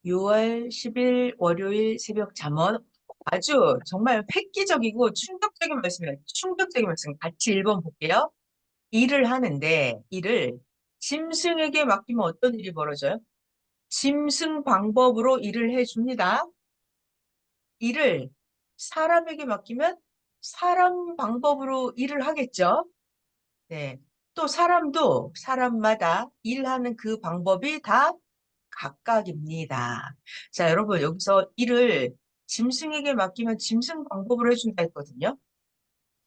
6월 10일 월요일 새벽 잠언 아주 정말 획기적이고 충격적인 말씀이에요. 충격적인 말씀. 같이 1번 볼게요. 일을 하는데 일을 짐승에게 맡기면 어떤 일이 벌어져요? 짐승 방법으로 일을 해줍니다. 일을 사람에게 맡기면 사람 방법으로 일을 하겠죠. 네. 또 사람도 사람마다 일하는 그 방법이 다 각각입니다. 자, 여러분, 여기서 일을 짐승에게 맡기면 짐승 방법으로 해준다 했거든요.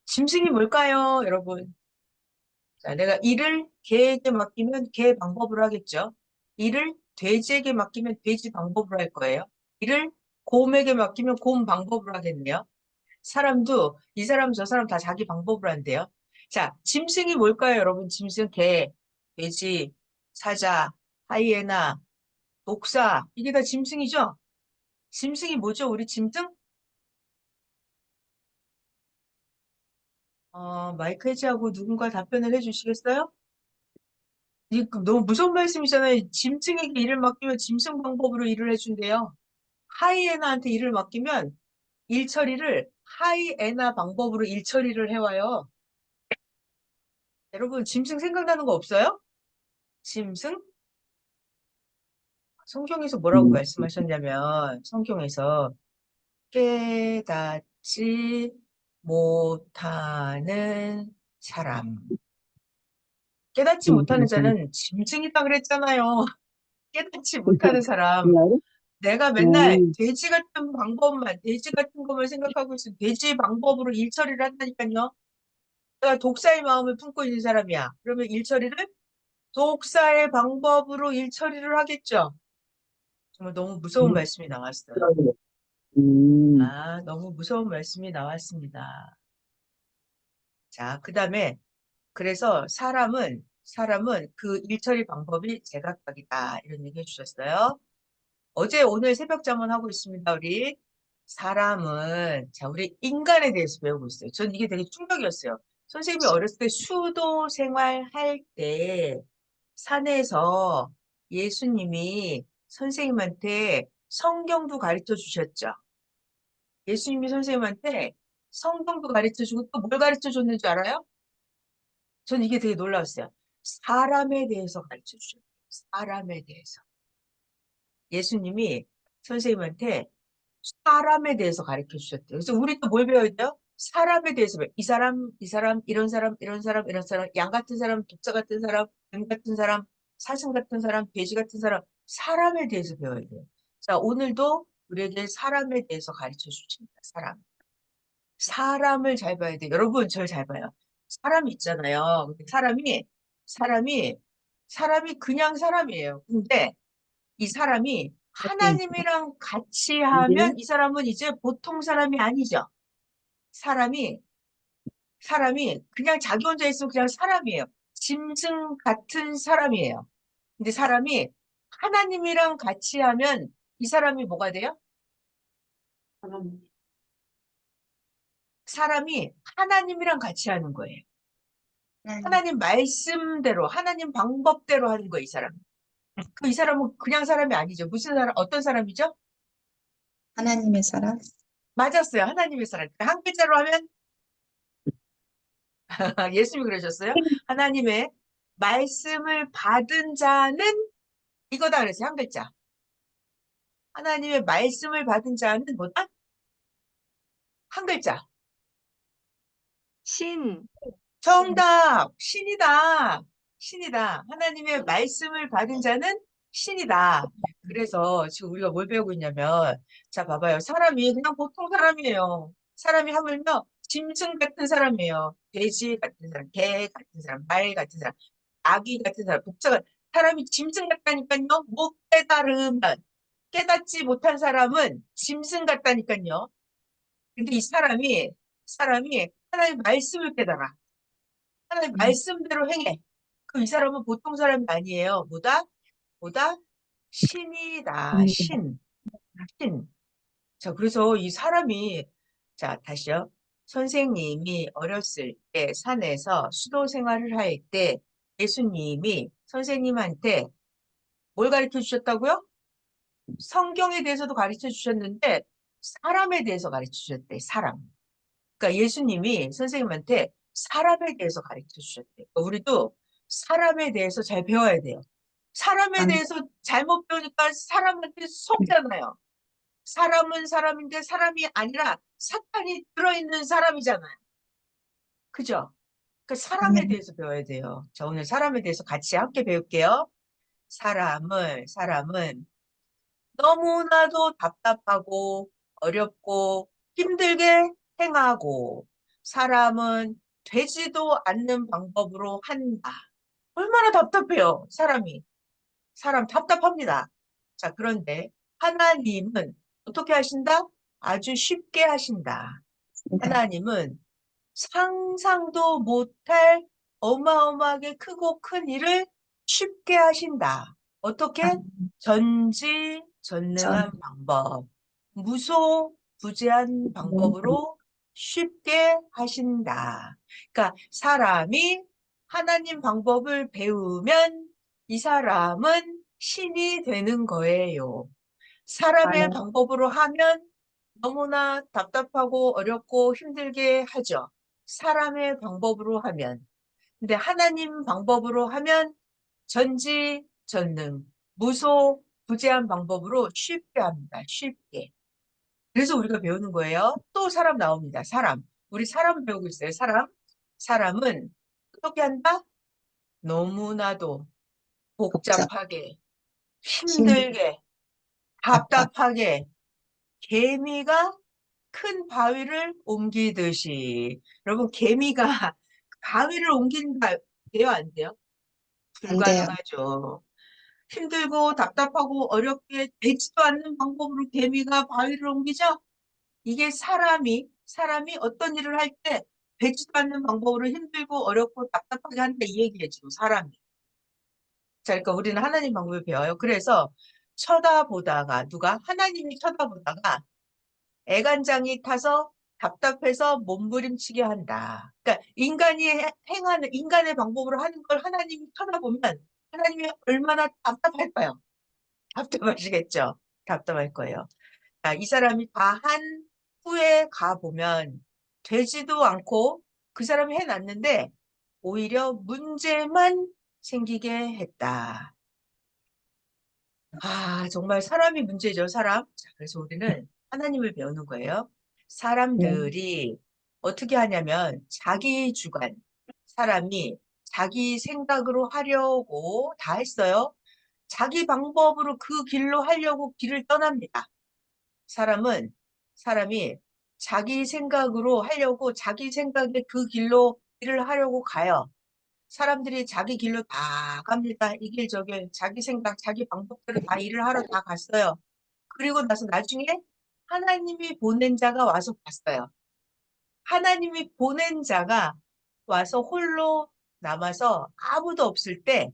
짐승이 뭘까요, 여러분? 자, 내가 일을 개에게 맡기면 개 방법으로 하겠죠. 일을 돼지에게 맡기면 돼지 방법으로 할 거예요. 일을 곰에게 맡기면 곰 방법으로 하겠네요. 사람도 이 사람 저 사람 다 자기 방법으로 한대요. 자, 짐승이 뭘까요, 여러분? 짐승 개, 돼지, 사자, 하이에나, 독사 이게 다 짐승이죠? 짐승이 뭐죠? 우리 짐승? 마이크 해제하고 누군가 답변을 해주시겠어요? 이거 너무 무서운 말씀이잖아요. 짐승에게 일을 맡기면 짐승 방법으로 일을 해준대요. 하이에나한테 일을 맡기면 일 처리를 하이에나 방법으로 일 처리를 해와요. 여러분, 짐승 생각나는 거 없어요? 짐승? 성경에서 뭐라고 말씀하셨냐면, 성경에서 깨닫지 못하는 사람. 깨닫지 못하는 자는 짐승이다 그랬잖아요. 깨닫지 못하는 사람. 내가 맨날 돼지 같은 방법만, 돼지 같은 것만 생각하고 있으면 돼지 방법으로 일 처리를 한다니까요. 내가 독사의 마음을 품고 있는 사람이야. 그러면 일 처리를 독사의 방법으로 일 처리를 하겠죠. 정말 너무 무서운 말씀이 나왔어요. 아, 너무 무서운 말씀이 나왔습니다. 자, 그 다음에 그래서 사람은 그 일처리 방법이 제각각이다. 이런 얘기 해주셨어요. 어제 오늘 새벽 잠언 하고 있습니다. 우리 사람은 자 우리 인간에 대해서 배우고 있어요. 전 이게 되게 충격이었어요. 선생님이 어렸을 때 수도 생활할 때 산에서 예수님이 선생님한테 성경도 가르쳐 주셨죠. 예수님이 선생님한테 성경도 가르쳐 주고 또 뭘 가르쳐 줬는 줄 알아요? 전 이게 되게 놀라웠어요. 사람에 대해서 가르쳐 주셨어요. 사람에 대해서. 예수님이 선생님한테 사람에 대해서 가르쳐 주셨대요. 그래서 우리 또 뭘 배워야 돼요? 사람에 대해서 배워요. 이 사람, 이런 사람, 이런 사람, 이런 사람, 양 같은 사람, 독자 같은 사람, 뱀 같은 사람, 사슴 같은 사람, 돼지 같은 사람, 사람에 대해서 배워야 돼요. 자, 오늘도 우리에게 사람에 대해서 가르쳐 주십니다. 사람. 사람을 잘 봐야 돼요. 여러분, 저를 잘 봐요. 사람이 있잖아요. 근데 사람이, 사람이 그냥 사람이에요. 근데 이 사람이 하나님이랑 같이 하면 이 사람은 이제 보통 사람이 아니죠. 사람이, 사람이 그냥 자기 혼자 있으면 그냥 사람이에요. 짐승 같은 사람이에요. 근데 사람이 하나님이랑 같이 하면 이 사람이 뭐가 돼요? 사람이 하나님이랑 같이 하는 거예요. 하나님 말씀대로, 하나님 방법대로 하는 거예요, 이 사람. 그 이 사람은 그냥 사람이 아니죠. 무슨 사람, 어떤 사람이죠? 하나님의 사랑? 맞았어요. 하나님의 사람. 한 글자로 하면 예수님이 그러셨어요. 하나님의 말씀을 받은 자는 이거다 그랬어요. 한 글자. 하나님의 말씀을 받은 자는 뭐다? 한 글자. 신, 정답! 신이다. 신이다. 하나님의 말씀을 받은 자는 신이다. 그래서 지금 우리가 뭘 배우고 있냐면, 자, 봐봐요. 사람이 그냥 보통 사람이에요. 사람이 하물며 짐승 같은 사람이에요. 돼지 같은 사람, 개 같은 사람, 말 같은 사람, 아기 같은 사람, 복잡한 사람이 짐승 같다니까요. 못 깨달으면 깨닫지 못한 사람은 짐승 같다니까요. 근데 이 사람이 하나님의 말씀을 깨달아. 하나님 말씀대로 행해. 그럼 이 사람은 보통 사람이 아니에요. 뭐다? 신이다. 신. 신. 자, 그래서 이 사람이, 자, 다시요. 선생님이 어렸을 때 산에서 수도 생활을 할 때 예수님이 선생님한테 뭘 가르쳐 주셨다고요? 성경에 대해서도 가르쳐 주셨는데 사람에 대해서 가르쳐 주셨대. 사람. 그러니까 예수님이 선생님한테 사람에 대해서 가르쳐 주셨대. 그러니까 우리도 사람에 대해서 잘 배워야 돼요. 사람에 아멘. 대해서 잘못 배우니까 사람한테 속잖아요. 사람은 사람인데 사람이 아니라 사탄이 들어있는 사람이잖아요. 그죠? 그 사람에 아멘. 대해서 배워야 돼요. 자, 오늘 사람에 대해서 같이 함께 배울게요. 사람은 너무나도 답답하고 어렵고 힘들게 행하고 사람은 되지도 않는 방법으로 한다. 얼마나 답답해요, 사람이. 사람 답답합니다. 자, 그런데 하나님은 어떻게 하신다? 아주 쉽게 하신다. 하나님은 상상도 못할 어마어마하게 크고 큰 일을 쉽게 하신다. 어떻게? 아멘. 전지전능한 전 방법, 무소부재한 방법으로 쉽게 하신다. 그러니까 사람이 하나님 방법을 배우면 이 사람은 신이 되는 거예요. 사람의 아멘. 방법으로 하면 너무나 답답하고 어렵고 힘들게 하죠. 사람의 방법으로 하면. 근데 하나님 방법으로 하면 전지전능, 무소부재한 방법으로 쉽게 합니다. 쉽게. 그래서 우리가 배우는 거예요. 또 사람 나옵니다. 사람. 우리 사람 배우고 있어요. 사람. 사람은 어떻게 한다? 너무나도 복잡, 복잡하게, 힘, 힘들게, 답답. 답답하게 개미가 큰 바위를 옮기듯이. 여러분, 개미가 바위를 옮긴다, 돼요, 안 돼요? 안 돼요. 불가능하죠. 힘들고 답답하고 어렵게 되지도 않는 방법으로 개미가 바위를 옮기죠? 이게 사람이 어떤 일을 할 때 되지도 않는 방법으로 힘들고 어렵고 답답하게 한다, 이 얘기예요, 지금 사람이. 자, 그러니까 우리는 하나님 방법을 배워요. 그래서 쳐다보다가, 누가? 하나님이 쳐다보다가 애간장이 타서 답답해서 몸부림치게 한다. 그러니까 행하는 인간의 방법으로 하는 걸 하나님이 쳐다보면 하나님이 얼마나 답답할까요? 답답하시겠죠? 답답할 거예요. 자, 이 사람이 다 한 후에 가보면 되지도 않고 그 사람이 해놨는데 오히려 문제만 생기게 했다. 아, 정말 사람이 문제죠, 사람. 자, 그래서 우리는 하나님을 배우는 거예요. 네. 사람들이 어떻게 하냐면 자기 주관, 사람이 자기 생각으로 하려고 다 했어요. 자기 방법으로 그 길로 하려고 길을 떠납니다. 사람은 사람이 자기 생각으로 하려고 자기 생각의 그 길로 일을 하려고 가요. 사람들이 자기 길로 다 갑니다. 이 길, 저 길, 자기 생각, 자기 방법대로 다 일을 하러 다 갔어요. 그리고 나서 나중에 하나님이 보낸 자가 와서 봤어요. 하나님이 보낸 자가 와서 홀로 남아서 아무도 없을 때,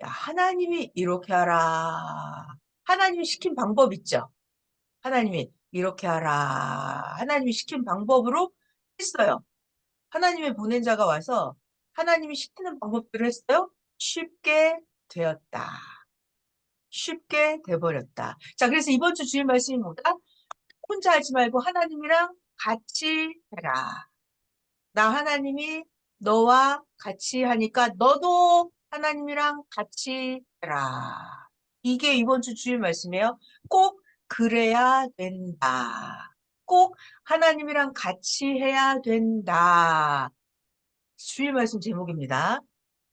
야, 하나님이 이렇게 하라. 하나님이 시킨 방법 있죠? 하나님이 이렇게 하라. 하나님이 시킨 방법으로 했어요. 하나님의 보낸 자가 와서 하나님이 시키는 방법대로 했어요. 쉽게 되었다. 쉽게 돼버렸다. 자, 그래서 이번 주 주일 말씀이 뭐다? 혼자 하지 말고 하나님이랑 같이 해라. 나 하나님이 너와 같이 하니까 너도 하나님이랑 같이 해라. 이게 이번 주 주일 말씀이에요. 꼭 그래야 된다. 꼭 하나님이랑 같이 해야 된다. 주일 말씀 제목입니다.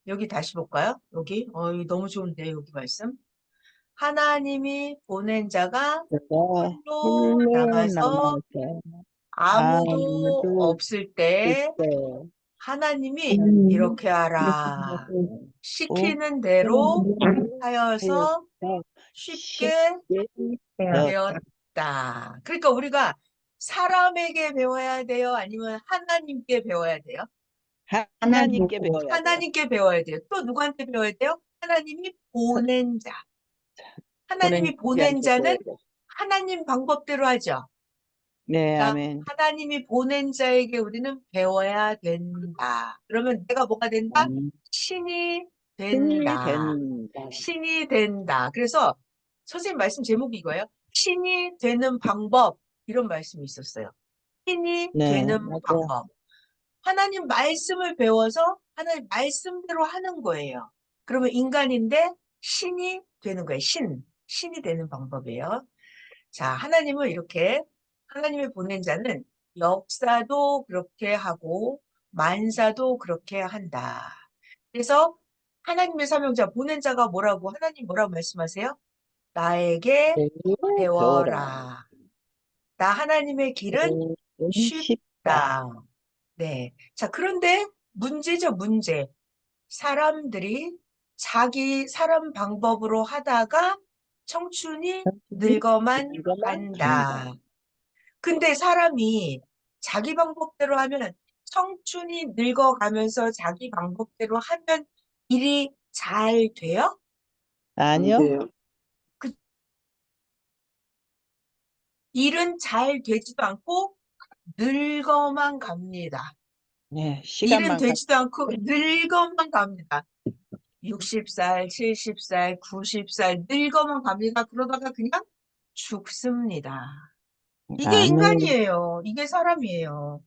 여기 다시 볼까요? 여기. 이거 너무 좋은데, 여기 말씀. 하나님이 보낸 자가 내가 홀로 홀로 남아서 남아서 아무도 아무도 없을 때 있어 하나님이 이렇게 하라. 오 시키는 대로 하여서 하여서 쉽게 쉽게 되었다. 되었다. 그러니까 우리가 사람에게 배워야 돼요? 아니면 하나님께 배워야 돼요? 하나님, 하나님께 배워야 돼요. 하나님께 배워야 돼요. 또 누구한테 배워야 돼요? 하나님이 보낸 자. 보낸 하나님이 보낸 자한테 배워야 자는 돼요. 하나님 방법대로 하죠. 네, 그러니까 아멘. 하나님이 보낸 자에게 우리는 배워야 된다. 그러면 내가 뭐가 된다? 신이 신이 된다. 된다. 신이 된다. 그래서 선생님 말씀 제목이 이거예요. 신이 되는 방법. 이런 말씀이 있었어요. 신이 네, 되는 맞아요. 방법. 하나님 말씀을 배워서 하나님 말씀대로 하는 거예요. 그러면 인간인데 신이 되는 거예요. 신이 되는 방법이에요. 자, 하나님은 이렇게 하나님의 보낸 자는 역사도 그렇게 하고 만사도 그렇게 한다. 그래서 하나님의 사명자 보낸 자가 뭐라고 하나님 뭐라고 말씀하세요? 나에게 네, 배워라. 배워라. 나 하나님의 길은 쉽다. 쉽다. 네. 자, 그런데 문제죠, 문제. 사람들이 자기 사람 방법으로 하다가 청춘이 늙어만 이거만 간다. 간다. 근데 사람이 자기 방법대로 하면 청춘이 늙어가면서 자기 방법대로 하면 일이 잘 돼요? 아니요? 그 일은 잘 되지도 않고 늙어만 갑니다. 네, 일은 시간만 되지도 않고 늙어만 갑니다. 60살, 70살, 90살 늙어만 갑니다. 그러다가 그냥 죽습니다. 이게 아멘. 인간이에요. 이게 사람이에요.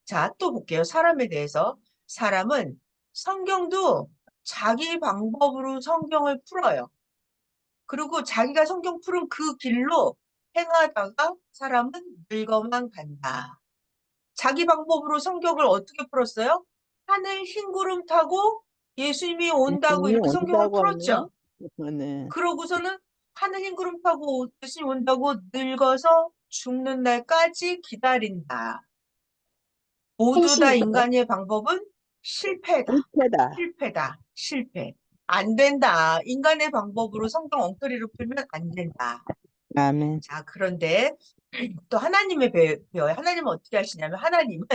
자, 또 볼게요. 사람에 대해서. 사람은 성경도 자기 방법으로 성경을 풀어요. 그리고 자기가 성경 푸른 그 길로 행하다가 사람은 늙어만 간다. 자기 방법으로 성경을 어떻게 풀었어요? 하늘 흰 구름 타고 예수님이 온다고 예수님이 이렇게 성경을 온다고 풀었죠. 하면, 네. 그러고서는 하늘 흰 구름 타고 예수님 온다고 늙어서 죽는 날까지 기다린다. 모두 다 인간의 방법은 실패다. 실패다. 실패다. 실패. 안 된다. 인간의 방법으로 성경 엉터리로 풀면 안 된다. 아멘. 자, 그런데 또 하나님의 배워요. 하나님은 어떻게 하시냐면 하나님은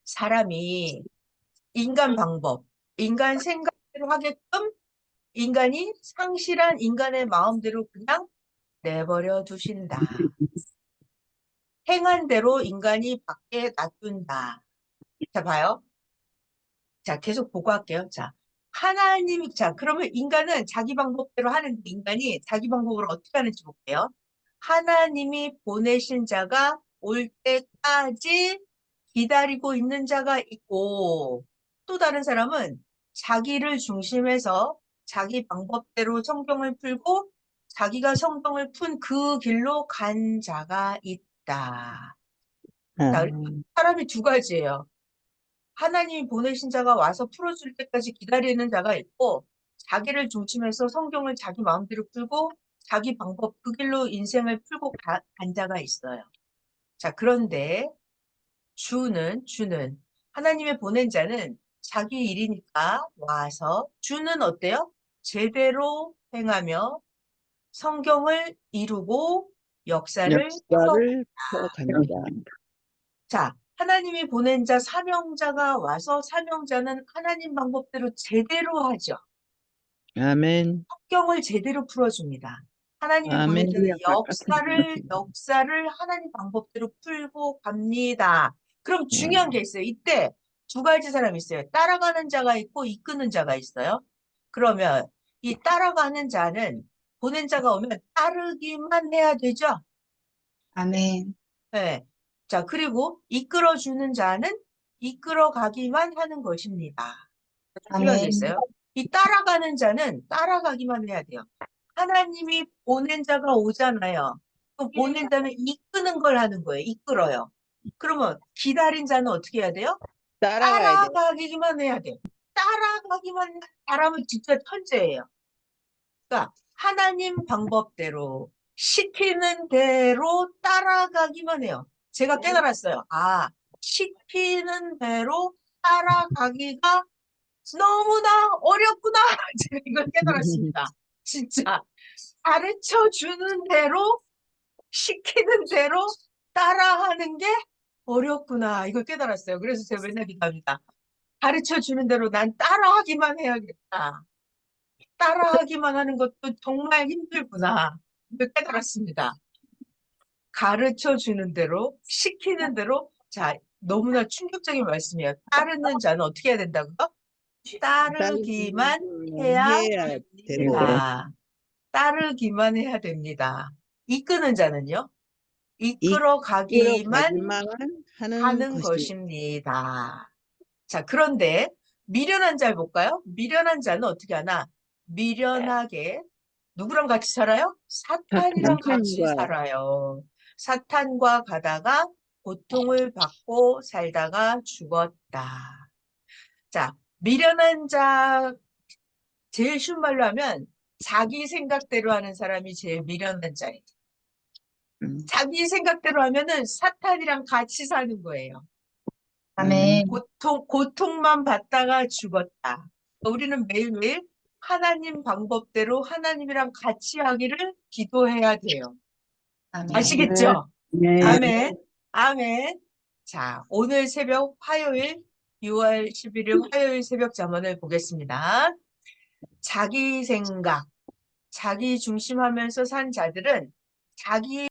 사람이 인간 방법, 인간 생각대로 하게끔 인간이 상실한 인간의 마음대로 그냥 내버려 두신다. 행한 대로 인간이 밖에 놔둔다. 자, 봐요. 자, 계속 보고 할게요. 자, 자, 그러면 인간은 자기 방법대로 하는데 인간이 자기 방법으로 어떻게 하는지 볼게요. 하나님이 보내신 자가 올 때까지 기다리고 있는 자가 있고, 또 다른 사람은 자기를 중심해서 자기 방법대로 성경을 풀고 자기가 성경을 푼 그 길로 간 자가 있다. 자, 아, 사람이 두 가지예요. 하나님이 보내신 자가 와서 풀어줄 때까지 기다리는 자가 있고, 자기를 중심해서 성경을 자기 마음대로 풀고, 자기 방법, 그 길로 인생을 풀고 간 자가 있어요. 자, 그런데 주는, 하나님의 보낸 자는 자기 일이니까 와서, 주는 어때요? 제대로 행하며 성경을 이루고 역사를 펴. 역사를 펴간다. 자, 하나님이 보낸 자, 사명자가 와서 사명자는 하나님 방법대로 제대로 하죠. 아멘. 성경을 제대로 풀어줍니다. 하나님이 보낸 아멘. 자는 역사를 하나님 방법대로 풀고 갑니다. 그럼 중요한 게 있어요. 이때 두 가지 사람이 있어요. 따라가는 자가 있고 이끄는 자가 있어요. 그러면 이 따라가는 자는 보낸 자가 오면 따르기만 해야 되죠. 아멘. 네. 자, 그리고 이끌어주는 자는 이끌어가기만 하는 것입니다. 중요한 게 아멘. 있어요. 이 따라가는 자는 따라가기만 해야 돼요. 하나님이 보낸 자가 오잖아요. 그 보낸 자는 이끄는 걸 하는 거예요. 이끌어요. 그러면 기다린 자는 어떻게 해야 돼요? 따라가야 돼. 따라가기만 해야 돼요. 따라가기만 잘하면 진짜 천재예요. 그러니까 하나님 방법대로 시키는 대로 따라가기만 해요. 제가 깨달았어요. 아, 시키는 대로 따라가기가 너무나 어렵구나. 제가 이걸 깨달았습니다. 진짜 가르쳐 주는 대로 시키는 대로 따라하는 게 어렵구나. 이걸 깨달았어요. 그래서 제가 맨날 기도합니다. 가르쳐 주는 대로 난 따라하기만 해야겠다. 따라하기만 하는 것도 정말 힘들구나. 이걸 깨달았습니다. 가르쳐 주는 대로, 시키는 대로, 자, 너무나 충격적인 말씀이에요. 따르는 자는 어떻게 해야 된다고요? 따르기만 해야 해야 되고. 됩니다. 따르기만 해야 됩니다. 이끄는 자는요? 이끌어 가기만 이끌어가기만 하는 하는 것이 것입니다. 자, 그런데 미련한 자를 볼까요? 미련한 자는 어떻게 하나? 미련하게 누구랑 같이 살아요? 사탄이랑 같이 사탄과 살아요. 사탄과 가다가 고통을 받고 살다가 죽었다. 자, 미련한 자 제일 쉬운 말로 하면 자기 생각대로 하는 사람이 제일 미련한 자예요. 자기 생각대로 하면은 사탄이랑 같이 사는 거예요. 아멘. 고통만 받다가 죽었다. 우리는 매일매일 하나님 방법대로 하나님이랑 같이 하기를 기도해야 돼요. 아멘. 아시겠죠? 네. 아멘. 아멘. 자, 오늘 새벽 화요일 6월 11일 화요일 새벽 잠언을 보겠습니다. 자기 생각, 자기 중심하면서 산 자들은 자기